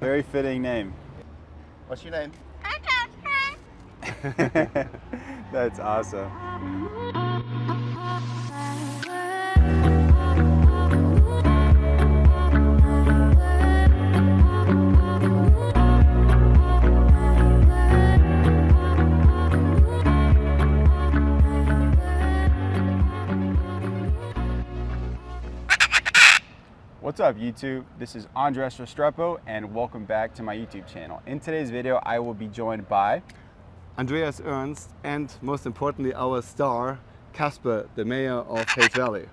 Very fitting name. What's your name? That's awesome. What's up YouTube? This is Andres Restrepo and welcome back to my YouTube channel. In today's video I will be joined by Andreas Ernst and most importantly our star, Casper, the mayor of Hayes Valley.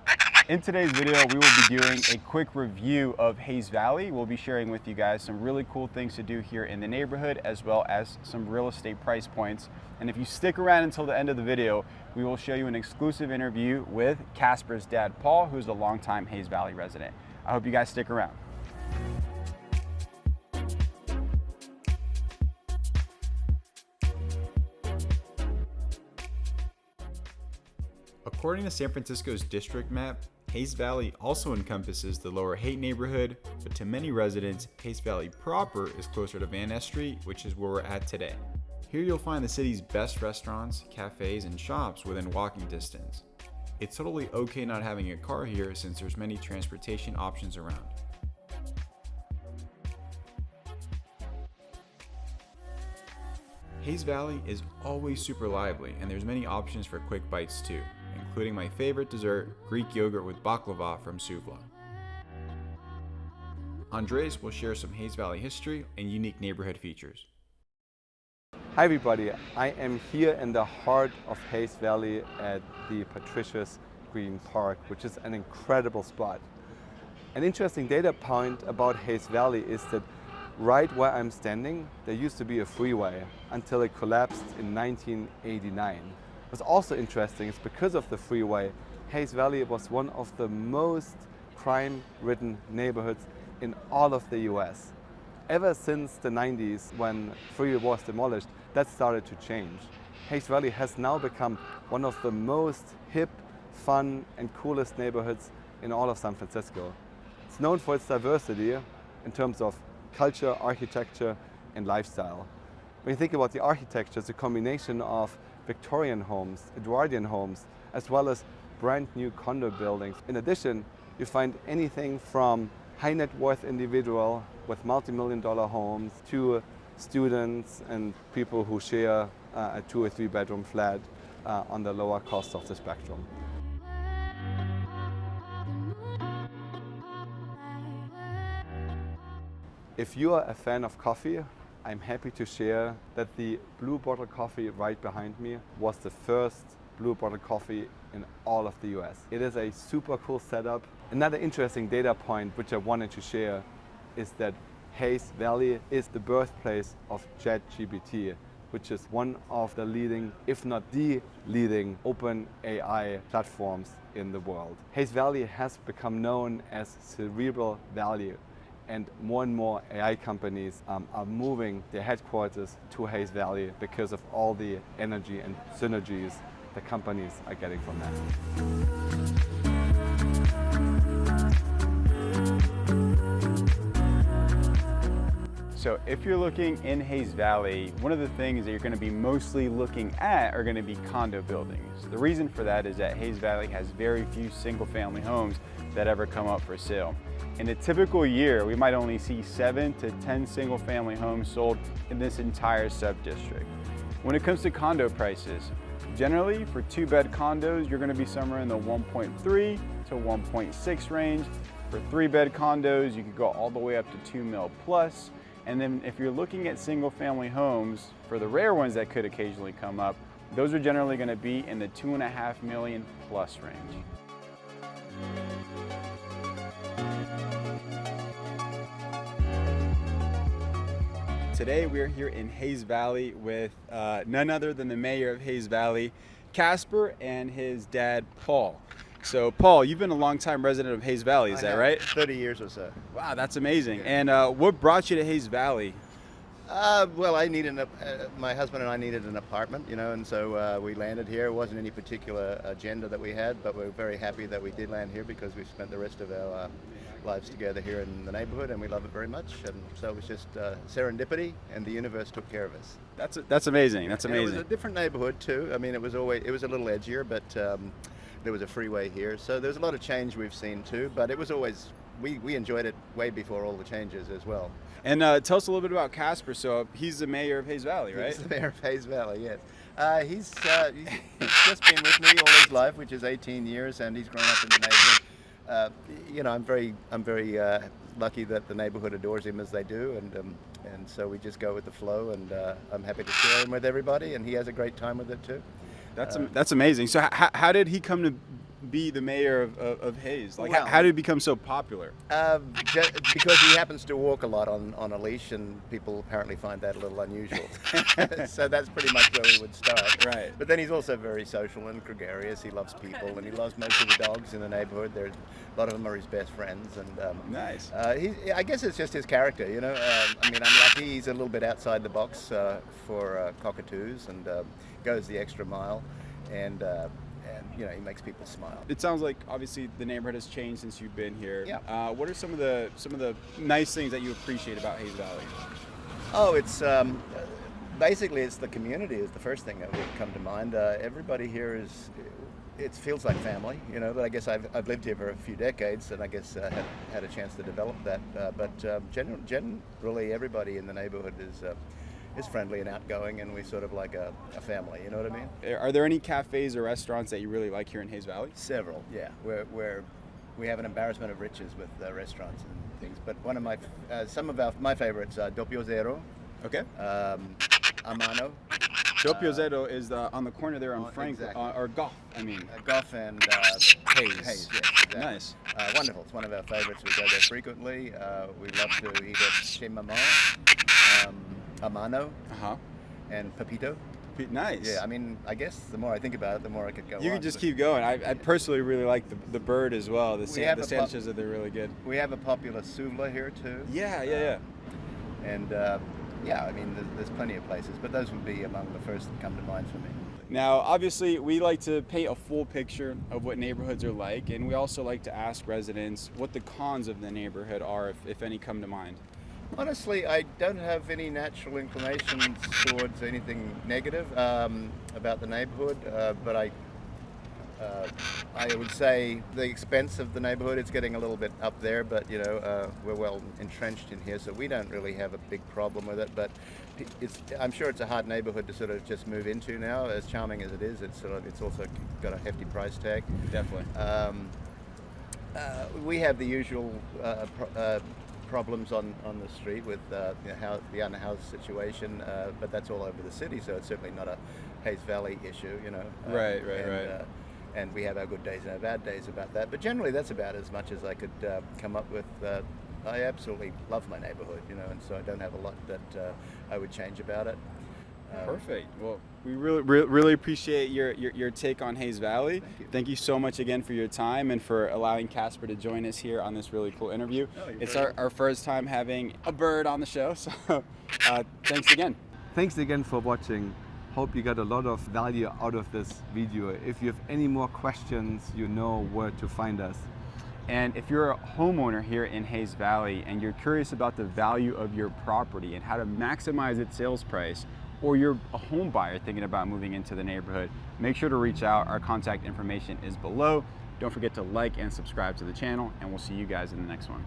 In today's video we will be doing a quick review of Hayes Valley. We'll be sharing with you guys some really cool things to do here in the neighborhood as well as some real estate price points. And if you stick around until the end of the video, we will show you an exclusive interview with Casper's dad, Paul, who's a longtime Hayes Valley resident. I hope you guys stick around. According to San Francisco's district map, Hayes Valley also encompasses the lower Haight neighborhood, but to many residents, Hayes Valley proper is closer to Van Ness Street, which is where we're at today. Here you'll find the city's best restaurants, cafes, and shops within walking distance. It's totally okay not having a car here since there's many transportation options around. Hayes Valley is always super lively and there's many options for quick bites too, including my favorite dessert, Greek yogurt with baklava from Suvla. Andres will share some Hayes Valley history and unique neighborhood features. Hi everybody, I am here in the heart of Hayes Valley at the Patricia's Green Park, which is an incredible spot. An interesting data point about Hayes Valley is that right where I'm standing, there used to be a freeway until it collapsed in 1989. What's also interesting is because of the freeway, Hayes Valley was one of the most crime-ridden neighborhoods in all of the US. Ever since the 90s, when freeway was demolished, that started to change. Hayes Valley has now become one of the most hip, fun, and coolest neighborhoods in all of San Francisco. It's known for its diversity in terms of culture, architecture, and lifestyle. When you think about the architecture, it's a combination of Victorian homes, Edwardian homes, as well as brand new condo buildings. In addition, you find anything from high net worth individual with multi-million-dollar homes to students and people who share a 2 or 3 bedroom flat on the lower cost of the spectrum. If you are a fan of coffee, I'm happy to share that the Blue Bottle coffee right behind me was the first Blue Bottle coffee in all of the US. It is a super cool setup. Another interesting data point which I wanted to share is that Hayes Valley is the birthplace of ChatGPT, which is one of the leading, if not the leading, open AI platforms in the world. Hayes Valley has become known as Cerebral Valley, and more AI companies are moving their headquarters to Hayes Valley because of all the energy and synergies the companies are getting from that. So if you're looking in Hayes Valley, one of the things that you're going to be mostly looking at are going to be condo buildings. The reason for that is that Hayes Valley has very few single family homes that ever come up for sale. In a typical year, we might only see 7 to 10 single family homes sold in this entire sub-district. When it comes to condo prices, generally for 2-bed condos, you're going to be somewhere in the 1.3 to 1.6 range. For 3-bed condos, you could go all the way up to 2 mil plus. And then if you're looking at single family homes, for the rare ones that could occasionally come up, those are generally going to be in the 2.5 million plus range. Today we're here in Hayes Valley with none other than the mayor of Hayes Valley, Casper, and his dad, Paul. So Paul, you've been a longtime resident of Hayes Valley, is that right? 30 years or so. Wow, that's amazing. Yeah. And what brought you to Hayes Valley? Well, my husband and I needed an apartment, and so we landed here. It wasn't any particular agenda that we had, but we're very happy that we did land here because we've spent the rest of our lives together here in the neighborhood, and we love it very much. And so it was just serendipity, and the universe took care of us. That's amazing. That's And amazing. it was a different neighborhood too. I mean, it was a little edgier, but there was a freeway here, so there's a lot of change we've seen too. But it was always we enjoyed it way before all the changes as well. And tell us a little bit about Casper. So he's the mayor of Hayes Valley, right? He's the mayor of Hayes Valley, yes. He's just been with me all his life, which is 18 years, and he's grown up in the neighborhood. I'm very lucky that the neighborhood adores him as they do, and so we just go with the flow, and I'm happy to share him with everybody, and he has a great time with it too. That's amazing. So how did he come to be the mayor of Hayes? Like, Well, how did he become so popular? Because he happens to walk a lot on a leash, and people apparently find that a little unusual. So that's pretty much where we would start. Right. But then he's also very social and gregarious. He loves people, and he loves most of the dogs in the neighborhood. A lot of them are his best friends, and Nice. I guess it's just his character, I mean, I'm lucky he's a little bit outside the box for cockatoos, and goes the extra mile, and he makes people smile. It sounds like obviously the neighborhood has changed since you've been here. Yeah. What are some of the nice things that you appreciate about Hayes Valley? Oh, it's basically it's the community is the first thing that would come to mind. Everybody here it feels like family, but I guess I've lived here for a few decades, and I guess had a chance to develop that. But generally, everybody in the neighborhood is friendly and outgoing, and we sort of like a family. You know what I mean? Are there any cafes or restaurants that you really like here in Hayes Valley? Several, yeah. We have an embarrassment of riches with restaurants and things. But one of some of my favorites are Doppio Zero, Okay. Amano, Doppio Zero is on the corner there on Frank, exactly. or Goff. I mean, Goff and Hayes. Hayes, yes, exactly. Nice. Wonderful. It's one of our favorites. We go there frequently. We love to eat at Chez Maman, Amano, and Pepito. Nice. Yeah, I mean, I guess the more I think about it, the more I could go on. You could just keep going. I personally really like the bird as well. The sandwiches are really good. We have a popular souvla here too. Yeah. And yeah, I mean, there's plenty of places, but those would be among the first that come to mind for me. Now, obviously, we like to paint a full picture of what neighborhoods are like, and we also like to ask residents what the cons of the neighborhood are, if any come to mind. Honestly, I don't have any natural inclinations towards anything negative about the neighborhood, but I would say the expense of the neighborhood, it's getting a little bit up there, but we're well entrenched in here, so we don't really have a big problem with it. But I'm sure it's a hard neighborhood to sort of just move into now. As charming as it is, it's also got a hefty price tag. Definitely. We have the usual problems on the street with the unhoused situation, but that's all over the city, so it's certainly not a Hayes Valley issue, Right. And we have our good days and our bad days about that, but generally that's about as much as I could come up with. I absolutely love my neighborhood, and so I don't have a lot that I would change about it. Perfect. Well, we really appreciate your take on Hayes Valley. Thank you. Thank you so much again for your time and for allowing Casper to join us here on this really cool interview. It's our first time having a bird on the show, so thanks again. Thanks again for watching. Hope you got a lot of value out of this video. If you have any more questions, you know where to find us. And if you're a homeowner here in Hayes Valley and you're curious about the value of your property and how to maximize its sales price, or you're a home buyer thinking about moving into the neighborhood, make sure to reach out. Our contact information is below. Don't forget to like and subscribe to the channel, and we'll see you guys in the next one.